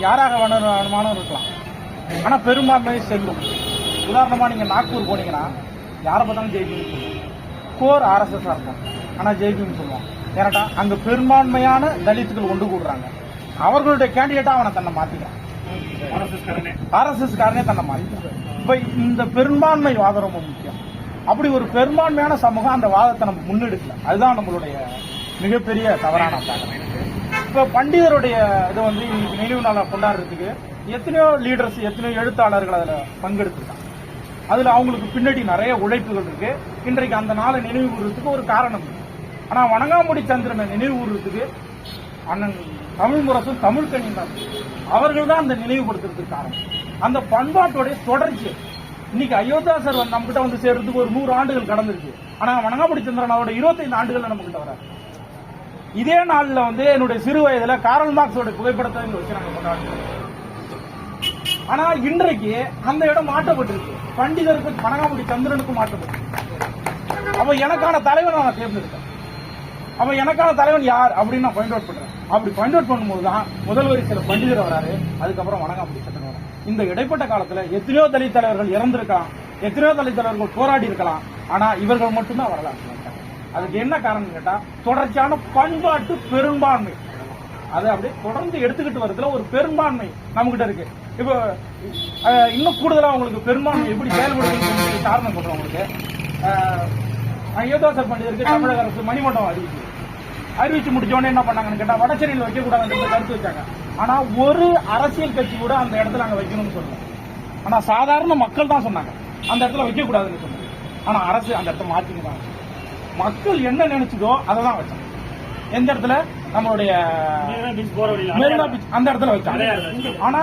யாராக வேணுமானும் இருக்கலாம். ஆனா பெரும்பான்மை செல்லும். உதாரணமா நீங்க நாக்பூர் போனீங்கன்னா யாரை பார்த்தாலும் ஜெய்பின்னு சொல்லுவோம். கோர் RSS இருக்கும், ஆனா ஜெய்பின்னு சொல்லுவோம். ஏன்னாட்டா அங்க பெரும்பான்மையான தலித்துகள் ஒன்று கூடுறாங்க. அவர்களுடைய கேண்டிடேட்டா அவனை தன்னை மாத்திக்கிறான். RSS காரனே தன்னை மாத்திக்கிறான். இப்ப இந்த பெரும்பான்மை வாதம் ரொம்ப முக்கியம். அப்படி ஒரு பெரும்பான்மையான சமூகம் அந்த வாதத்தை நம்ம முன்னெடுக்கல. அதுதான் நம்மளுடைய மிகப்பெரிய தவறான தாக்கம். இப்ப பண்டிதருடைய இதை வந்து இன்னைக்கு நினைவு நாளை கொண்டாடுறதுக்கு எத்தனையோ லீடர்ஸ், எத்தனையோ எழுத்தாளர்கள் அதுல பங்கெடுத்துருக்காங்க. அதுல அவங்களுக்கு பின்னாடி நிறைய உழைப்புகள் இருக்கு. இன்றைக்கு அந்த நாளை நினைவு கூறுறதுக்கு ஒரு காரணம் இருக்கு. ஆனா வணங்காமுடி சந்திரனை நினைவு கூறுறதுக்கு அண்ணன் தமிழ்முரசும் தமிழ்கனியும் தான் அவர்கள் தான் அந்த நினைவுபடுத்துறதுக்கு காரணம். அந்த பண்பாட்டுடைய தொடர்ச்சி இன்னைக்கு அயோத்தியாசர் நம்ம கிட்ட வந்து சேர்றதுக்கு ஒரு 100 ஆண்டுகள் கடந்துருக்கு. ஆனா வணங்காமுடி சந்திரன் அவரோட 25 ஆண்டுகள் நம்ம கிட்ட வர. இதே நாள்ல வந்து என்னுடைய சிறு வயதுல காரல் மார்க்ஸோட புகைப்படத்தை வச்சு நாங்க கொண்டாடுறோம். ஆனா இன்றைக்கு அந்த இடம் மாற்றப்பட்டிருக்கு. பண்டிதருக்கு வணங்காமுடி சந்திரனுக்கும் மாற்றப்பட்டிருக்கு. அப்ப எனக்கான தலைவன் நான் தேர்ந்தெடுத்தேன். அப்ப எனக்கான தலைவன் யார் அப்படின்னு நான் பாயிண்ட் அவுட் பண்றேன். அப்படி பாயிண்ட் அவுட் பண்ணும்போது தான் முதல் வரிசையில் பண்டிதர் வராரு, அதுக்கப்புறம் வணங்காமுடி சந்திரன் வராரு. இந்த இடைப்பட்ட காலத்துல எத்தனையோ தலித் தலைவர்கள் இறந்திருக்கலாம், எத்தனையோ தலித் தலைவர்கள் போராடி இருக்கலாம். ஆனா இவர்கள் மட்டும்தான் வரலாற்று. அதுக்கு என்ன காரணம் கேட்டா தொடர்ச்சியான பண்பாட்டு பெரும்பான்மை. அது அப்படியே தொடர்ந்து எடுத்துக்கிட்டு வரதுல ஒரு பெரும்பான்மை நம்மகிட்ட இருக்கு. இப்போ இன்னும் கூடுதலா உங்களுக்கு பெரும்பான்மை எப்படி செயல்படுது காரணம் சொல்றேன். உங்களுக்கு அயோத்தியாசர் பண்டிதருக்கு தமிழக அரசு மணிமண்டபம் அறிவிச்சு முடிச்ச உடனே என்ன பண்ணாங்கன்னு கேட்டா வடசென்னையில் வைக்கக்கூடாதுன்னு கருத்து வச்சாங்க. ஆனா ஒரு அரசியல் கட்சி கூட அந்த இடத்துல அங்க வைக்கணும்னு சொல்லுவாங்க. ஆனா சாதாரண மக்கள் தான் சொன்னாங்க அந்த இடத்துல வைக்கக்கூடாதுன்னு சொன்னாங்க. ஆனா அரசு அந்த இடத்த மாத்திக்கிறாங்க. மக்கள் என்ன நினைச்சதோ அதை தான் வச்சாங்க. எந்த இடத்துல? நம்மளுடைய மெரினா பீச் அந்த இடத்துல வச்சாங்க. ஆனா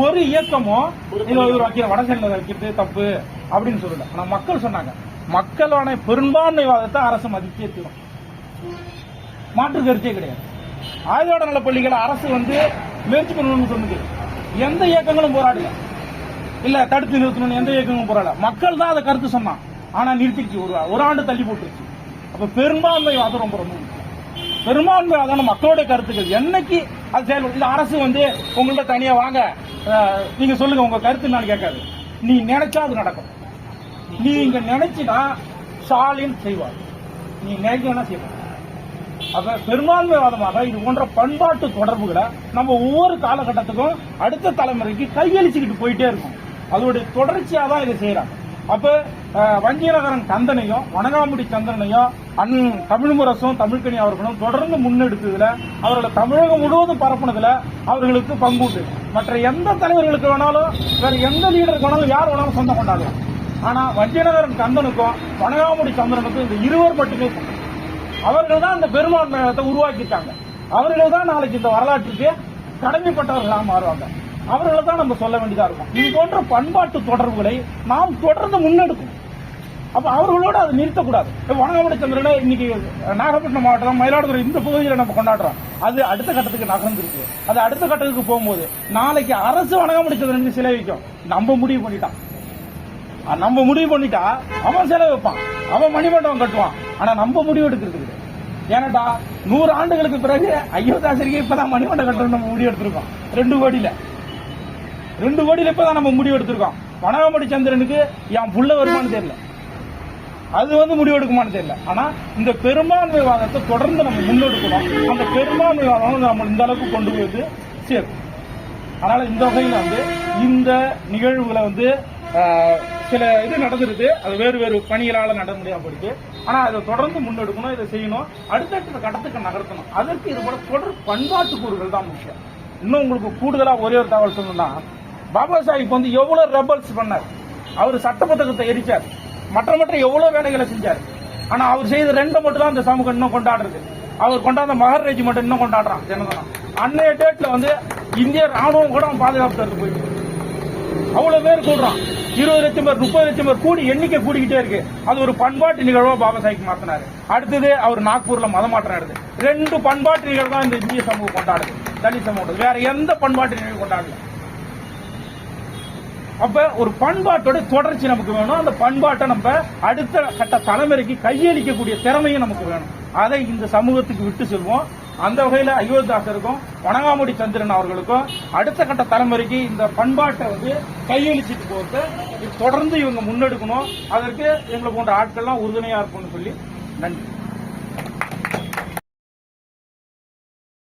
ஒரு இயக்கமோ வைக்கிற வடசென்னையில் வைக்கிறது தப்பு அப்படின்னு சொல்லல. ஆனா மக்கள் சொன்னாங்க. மக்களான பெரும்பான்மைவாதத்தை அரசு மதிக்கே தீரும். மாற்று கருத்தே கிடையாது. ஆயுதோட நல பள்ளிகளை அரசு வந்து முயற்சி பண்ணணும்னு சொன்னது. எந்த இயக்கங்களும் போராடல, இல்ல தடுத்து நிறுத்தணும்னு எந்த இயக்கங்களும் போராடல. மக்கள் தான் அதை கருத்து சொன்னான். ஆனா நிறுத்திச்சு, ஒரு ஆண்டு தள்ளி போட்டுருச்சு. அப்ப பெரும்பான்மைவாதம் ரொம்ப ரொம்ப முக்கியம். பெரும்பான்மைவாதான மக்களுடைய கருத்துக்கள் என்னைக்கு அது செயல்படும். இந்த அரசு வந்து உங்கள்ட்ட தனியா வாங்க நீங்க சொல்லுங்க உங்க கருத்து நான் கேட்காது. நீ நினைச்சா அது நடக்கும். நீ இங்க நினைச்சுனா ஸ்டாலின் செய்வார், நீ நினைக்கணும்னா செய்வார். அப்ப பெரும்பான்மைவாதமாக இது போன்ற பண்பாட்டு தொடர்புகளை நம்ம ஒவ்வொரு காலகட்டத்துக்கும் அடுத்த தலைமுறைக்கு கையளிச்சுக்கிட்டு போயிட்டே இருக்கும். அதோடைய தொடர்ச்சியா தான் இதை செய்யறாங்க. அப்ப வஞ்சிநகரன் கந்தனையும் வணங்காமுடி சந்திரனையும் தமிழ்முரசும் தமிழ்கனி அவர்களும் தொடர்ந்து முன்னெடுத்ததுல அவர்களை தமிழகம் முழுவதும் பரப்புனதுல அவர்களுக்கு பங்கு உண்டு. மற்ற எந்த தலைவர்களுக்கு வேணாலும் வேற எந்த லீடருக்கு வேணாலும் யார் வேணாலும் சொந்தம் கொண்டாடலாம். ஆனா வஞ்சிநகரன் கந்தனுக்கும் வணங்காமுடி சந்திரனுக்கும் இந்த இருவர் மட்டுமே அவர்கள் தான் இந்த பெரும்பான்மையத்தை உருவாக்கிட்டாங்க. அவர்கள் தான் நாளைக்கு இந்த வரலாற்றுக்கு கடமைப்பட்டவர்களாக மாறுவாங்க. அவர்களை தான் நம்ம சொல்ல வேண்டியதா இருக்கும். இது போன்ற பண்பாட்டு தொடர்புகளை நாம் தொடர்ந்து முன்னெடுக்கும். அப்ப அவர்களோட அதை நிறுத்தக்கூடாது. வணங்காமுடி சந்திரனை இன்னைக்கு நாகப்பட்டினம் மாவட்டம் மயிலாடுதுறை இந்த பகுதியில் நம்ம கொண்டாடுறோம். அது அடுத்த கட்டத்துக்கு நகர்ந்துருக்கு. அது அடுத்த கட்டத்துக்கு போகும்போது நாளைக்கு அரசு வணங்காமுடி சந்திரனுக்கு சிலை வைக்கும். நம்ம முடிவு பண்ணிட்டான். நம்ம முடிவு பண்ணிட்டா அவன் சிலை வைப்பான், அவன் மணிமண்டபம் கட்டுவான். ஆனா நம்ம முடிவு எடுக்கிறது. ஏன்னாட்டா 100 ஆண்டுகளுக்கு பிறகு அயோத்தியாசரிக்கே இப்பதான் மணிமண்டபம் கட்டணும் நம்ம முடிவு எடுத்திருக்கோம். 2 கோடியில இப்பதான் நம்ம முடிவு எடுத்திருக்கோம். வணங்காமுடி சந்திரனுக்கு என் புள்ள வருமானு தெரியல, அது வந்து முடிவு எடுக்குமான்னு தெரியல. ஆனா இந்த பெரும்பான்மைவாதத்தை தொடர்ந்து நம்ம முன்னெடுக்கணும். அந்த பெரும்பான்மைவாதம் நம்ம இந்த அளவுக்கு கொண்டு போயிட்டு சேர்க்கும். அதனால இந்த வகையில வந்து இந்த நிகழ்வுகளை வந்து சில இது நடந்துருது. அது வேறு வேறு பணிகளால நட முடியாம போயிடுச்சு. ஆனா அதை தொடர்ந்து முன்னெடுக்கணும், இதை செய்யணும், அடுத்தடுத்த கட்டத்துக்கு நகர்த்தணும். அதற்கு இது போல தொடர் பண்பாட்டு கூறுகள் தான் முக்கியம். இன்னும் உங்களுக்கு கூடுதலா ஒரே ஒரு தகவல் சொல்லணும்னா, பாபா சாஹிப் வந்து எவ்வளவு ரெபல்ஸ் பண்ணார். அவர் சட்ட புத்தகத்தை எரிச்சார், மற்ற எவ்வளவு வேலைகளை செஞ்சார். ஆனா அவர் செய்த 2 மட்டும் தான் இந்த சமூகம் இன்னும் கொண்டாடுறது. அவர் கொண்டாந்த மகர் ரெஜிமெண்ட் இன்னும் கொண்டாடுறான் ஜனதனம். அன்னைய டேட்ல வந்து இந்திய ராணுவம் கூட பாதுகாப்பு தரது போயிட்டு அவ்வளவு பேர் கூடுறான். 20 லட்சம் பேர் 30 லட்சம் பேர் கூடி எண்ணிக்கை கூடிக்கிட்டே இருக்கு. அது ஒரு பண்பாட்டு நிகழ்வா பாபா சாஹிப் மாத்தினாரு. அடுத்தது அவர் நாக்பூர்ல மத மாற்றம் எடுத்து 2 பண்பாட்டு நிகழ்வு தான் இந்த இந்திய சமூகம் கொண்டாடுது. தலித் சமூகம் வேற எந்த பண்பாட்டு நிகழ்வு கொண்டாடல. அப்ப ஒரு பண்பாட்டோட தொடர்ச்சி நமக்கு வேணும். அந்த பண்பாட்டை நம்ம அடுத்த கட்ட தலைமுறைக்கு கையளிக்கக்கூடிய திறமையும் நமக்கு வேணும். அதை இந்த சமூகத்துக்கு விட்டு செல்வோம். அந்த வகையில அயோத்திதாசருக்கும் வணங்காமுடி சந்திரன் அவர்களுக்கும் அடுத்த கட்ட தலைமுறைக்கு இந்த பண்பாட்டை கையளிச்சிட்டு போட்டு தொடர்ந்து இவங்க முன்னெடுக்கணும். அதற்கு எங்களை போன்ற ஆட்கள்லாம் உறுதுணையா இருக்கும்னு சொல்லி நன்றி.